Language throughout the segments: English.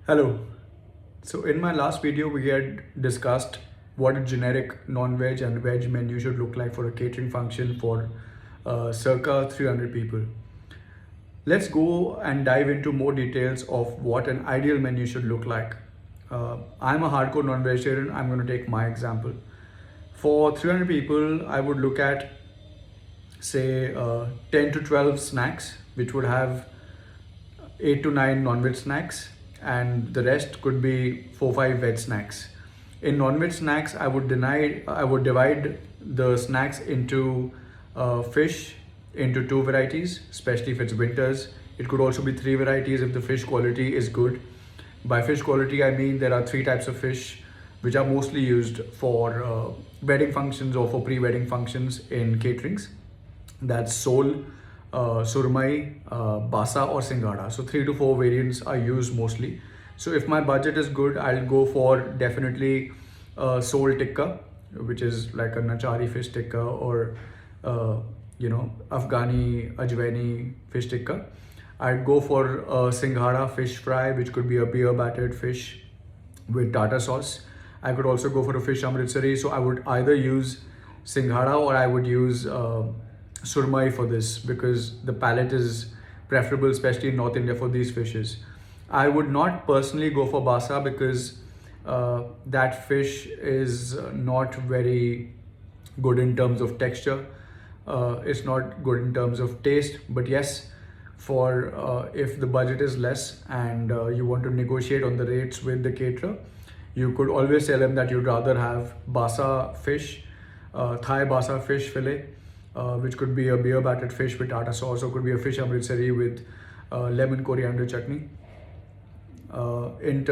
Hello. So in my last video, we had discussed what a generic non-veg and veg menu should look like for a catering function for circa 300 people. Let's go and dive into more details of what an ideal menu should look like. I'm a hardcore non-vegetarian. I'm going to take my example. For 300 people, I would look at say 10 to 12 snacks, which would have 8 to 9 non-veg snacks, and the rest could be 4 5 veg snacks. In non-veg snacks, I would divide the snacks into fish into two varieties, especially if it's winters. It could also be three varieties if the fish quality is good. By fish quality, I mean there are three types of fish which are mostly used for wedding functions or for pre-wedding functions in caterings. That's sole, surmai, basa or singara. So 3 to 4 variants are used mostly. So if my budget is good, I'll go for definitely sole tikka, which is like a nachari fish tikka, or Afghani ajwaini fish tikka. I'd go for singhara fish fry, which could be a beer battered fish with tartar sauce. I could also go for a fish Amritsari. So I would either use singhara or I would use surmai for this, because the palate is preferable, especially in North India, for these fishes. I would not personally go for basa because that fish is not very good in terms of texture. It's not good in terms of taste. But yes, for if the budget is less and you want to negotiate on the rates with the caterer, you could always tell them that you'd rather have basa fish, Thai basa fish fillet, which could be a beer battered fish with tartar sauce, or could be a fish amritsari with lemon coriander chutney. In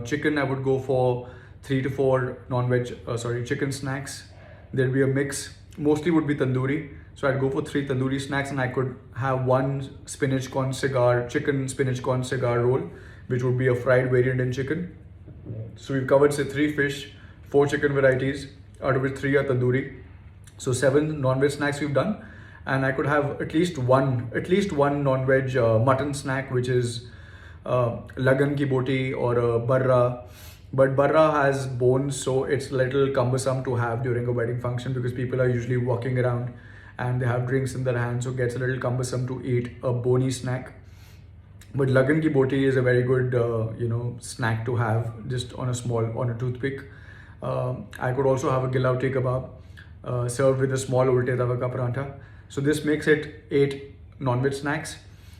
chicken, I would go for 3 to 4 non-veg chicken snacks. There'd be a mix. Mostly would be tandoori. So I'd go for 3 tandoori snacks, and I could have one chicken spinach corn cigar roll, which would be a fried variant in chicken. So we've covered say 3 fish, 4 chicken varieties, out of which 3 are tandoori. So 7 non-veg snacks we've done, and I could have at least one non-veg mutton snack, which is lagan ki boti or a barra. But barra has bones, so it's a little cumbersome to have during a wedding function because people are usually walking around and they have drinks in their hands, so it gets a little cumbersome to eat a bony snack. But lagan ki boti is a very good snack to have just on a toothpick. I could also have a gilauti kebab served with a small ulte tawa ka parantha. So this makes it 8 non-veg snacks.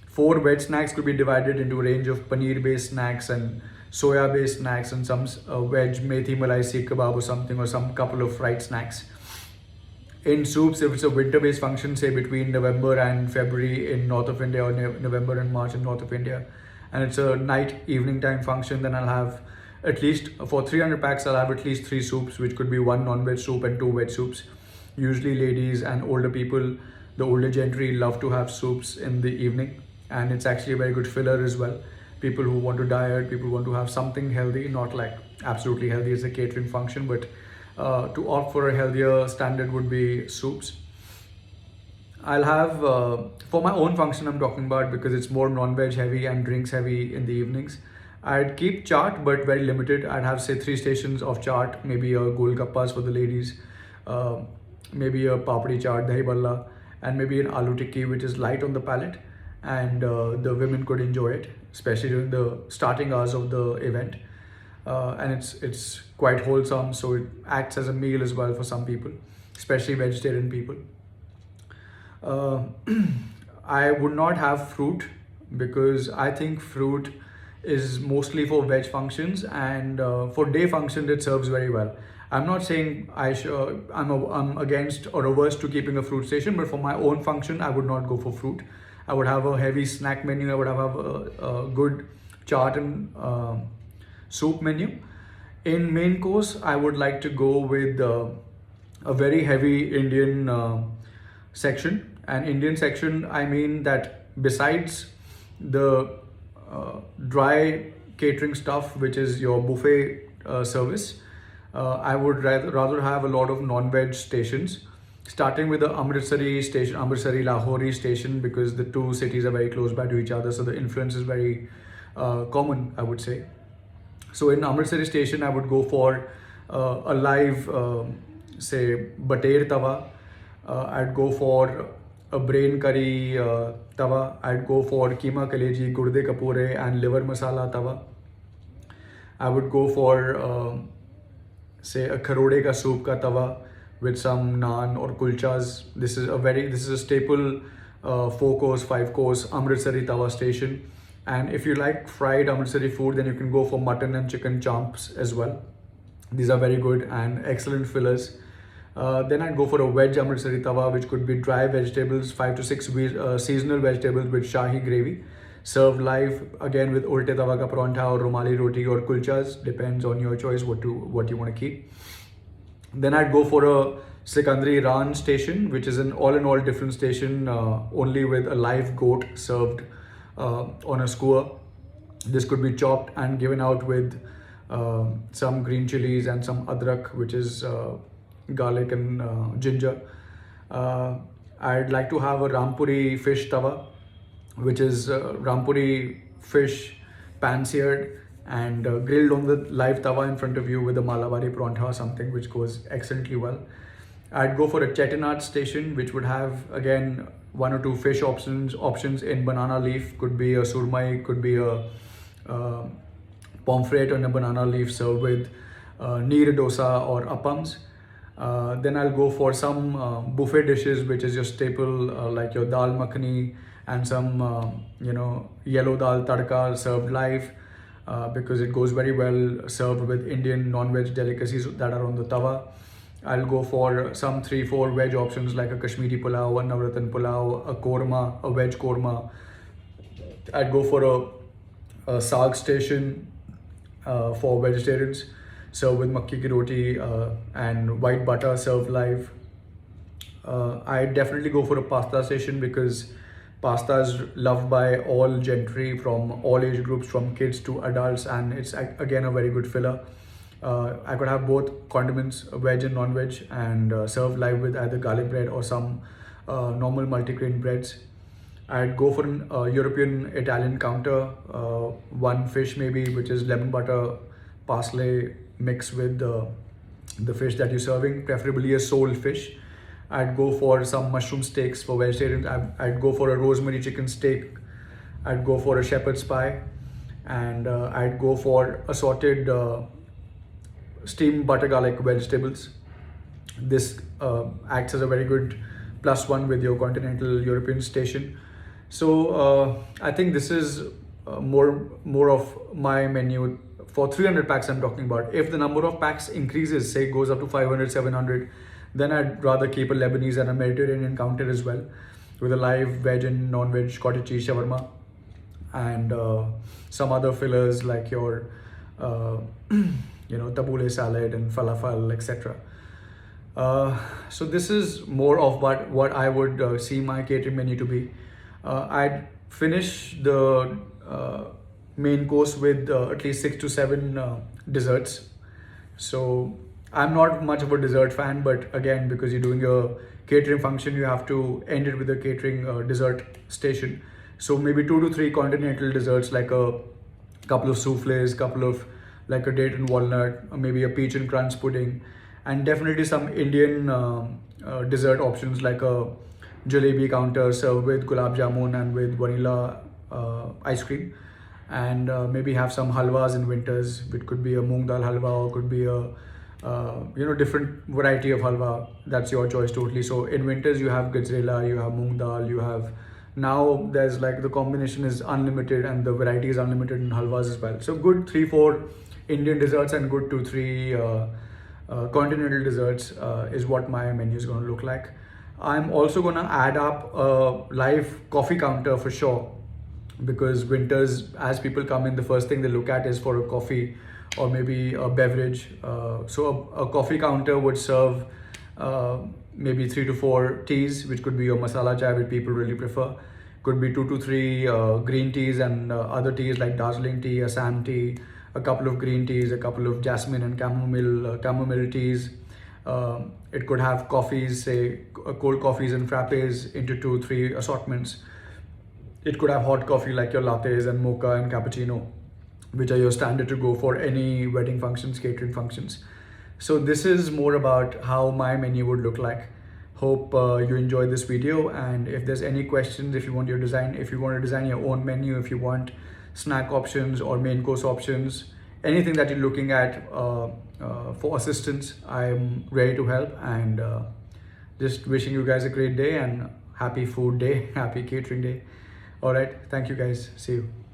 4 veg snacks could be divided into a range of paneer-based snacks and soya-based snacks, and some veg methi malai seekh kebab or something, or some couple of fried snacks. In soups, if it's a winter-based function, say between November and February in north of India, or November and March in north of India, and it's a night evening time function, then I'll have at least, for 300 packs, I'll have at least 3 soups, which could be 1 non-veg soup and 2 veg soups. Usually ladies and older people, the older gentry, love to have soups in the evening, and it's actually a very good filler as well. People who want to diet, people who want to have something healthy, not like absolutely healthy as a catering function, but to opt for a healthier standard would be soups. I'll have, for my own function I'm talking about, because it's more non-veg heavy and drinks heavy in the evenings, I'd keep chaat, but very limited. I'd have say 3 stations of chaat, maybe a golgappas for the ladies, maybe a papdi chaat, dahi balla, and maybe an aloo tikki, which is light on the palate, and the women could enjoy it, especially during the starting hours of the event. And it's quite wholesome, so it acts as a meal as well for some people, especially vegetarian people. I would not have fruit, because I think fruit is mostly for veg functions, and for day functions it serves very well. I'm not saying I'm against or averse to keeping a fruit station, but for my own function I would not go for fruit. I would have a heavy snack menu. I would have a good chaat and soup menu. In main course, I would like to go with a very heavy Indian section. And Indian section, I mean that besides the dry catering stuff, which is your buffet service, I would rather have a lot of non-veg stations, starting with the Amritsari station, Amritsari Lahori station, because the two cities are very close by to each other, so the influence is very common, I would say. So in Amritsari station, I would go for a live, say, bater tawa. I'd go for a brain curry tawa. I'd go for keema kaleji, gurde kapure, and liver masala tawa. I would go for, say, a kharode ka soup ka tawa with some naan or kulchas. This is a staple 4-course, 5-course Amritsari tawa station. And if you like fried Amritsari food, then you can go for mutton and chicken chomps as well. These are very good and excellent fillers. Then I'd go for a veg Amritsari tawa, which could be dry vegetables, 5 to 6 seasonal vegetables with shahi gravy, served live again with ulte tawa ka parantha or rumali roti or kulchas. Depends on your choice what you want to keep. Then I'd go for a Sikandri Ran station, which is an all-in-all different station, only with a live goat served on a skewer. This could be chopped and given out with some green chilies and some adrak, which is garlic and ginger. I'd like to have a Rampuri fish tawa, which is Rampuri fish pan-seared and grilled on the live tawa in front of you with a Malabari parantha or something, which goes excellently well. I'd go for a Chettinad station, which would have again 1 or 2 fish options in banana leaf. Could be a surmai, could be a pomfret on a banana leaf served with neer dosa or appams. Then I'll go for some buffet dishes, which is your staple, like your dal makhani and some yellow dal tadka served live, because it goes very well served with Indian non-veg delicacies that are on the tawa. I'll go for some 3-4 veg options like a Kashmiri pulao, a Navratan pulao, a korma, a veg korma. I'd go for a saag station for vegetarians, served with makki ki roti and white butter served live. I'd definitely go for a pasta station because pasta is loved by all gentry from all age groups, from kids to adults, and it's again a very good filler. I could have both condiments, veg and non-veg, and served live with either garlic bread or some normal multigrain breads. I'd go for an European Italian counter, one fish maybe, which is lemon butter, parsley mixed with the fish that you're serving, preferably a sole fish. I'd go for some mushroom steaks for vegetarians. I'd go for a rosemary chicken steak. I'd go for a shepherd's pie, and I'd go for assorted steamed butter garlic vegetables. This acts as a very good +1 with your continental European station. So I think this is more of my menu for 300 packs I'm talking about. If the number of packs increases, say goes up to 500, 700, then I'd rather keep a Lebanese and a Mediterranean counter as well, with a live veg and non-veg cottage cheese shawarma and some other fillers like your tabbouleh salad and falafel, etc. So this is more of what I would see my catering menu to be. I'd finish the main course with at least 6 to 7 desserts. So I'm not much of a dessert fan, but again, because you're doing a catering function, you have to end it with a catering dessert station. So maybe 2 to 3 continental desserts, like a couple of souffles, couple of like a date and walnut, maybe a peach and crunch pudding, and definitely some Indian dessert options like a jalebi counter served with gulab jamun and with vanilla ice cream, and maybe have some halwas in winters, which could be a moong dal halwa or could be a different variety of halwa. That's your choice totally. So in winters you have gajrela, you have moong dal, you have, now there's like the combination is unlimited and the variety is unlimited in halwas as well. So good 3-4 Indian desserts and good 2-3 continental desserts is what my menu is going to look like. I'm also going to add up a live coffee counter for sure, because winters, as people come in, the first thing they look at is for a coffee or maybe a beverage. So a coffee counter would serve maybe 3 to 4 teas, which could be your masala chai, which people really prefer. Could be 2 to 3 green teas and other teas like Darjeeling tea, Assam tea, a couple of green teas, a couple of jasmine and chamomile teas. It could have coffees, say cold coffees and frappes into 2-3 assortments. It could have hot coffee like your lattes and mocha and cappuccino, which are your standard to go for any wedding functions, catering functions. So this is more about how my menu would look like. Hope you enjoyed this video, and if there's any questions, if you want to design your own menu, if you want snack options or main course options, anything that you're looking at for assistance, I'm ready to help. And just wishing you guys a great day and happy food day, happy catering day. All right, thank you guys. See you.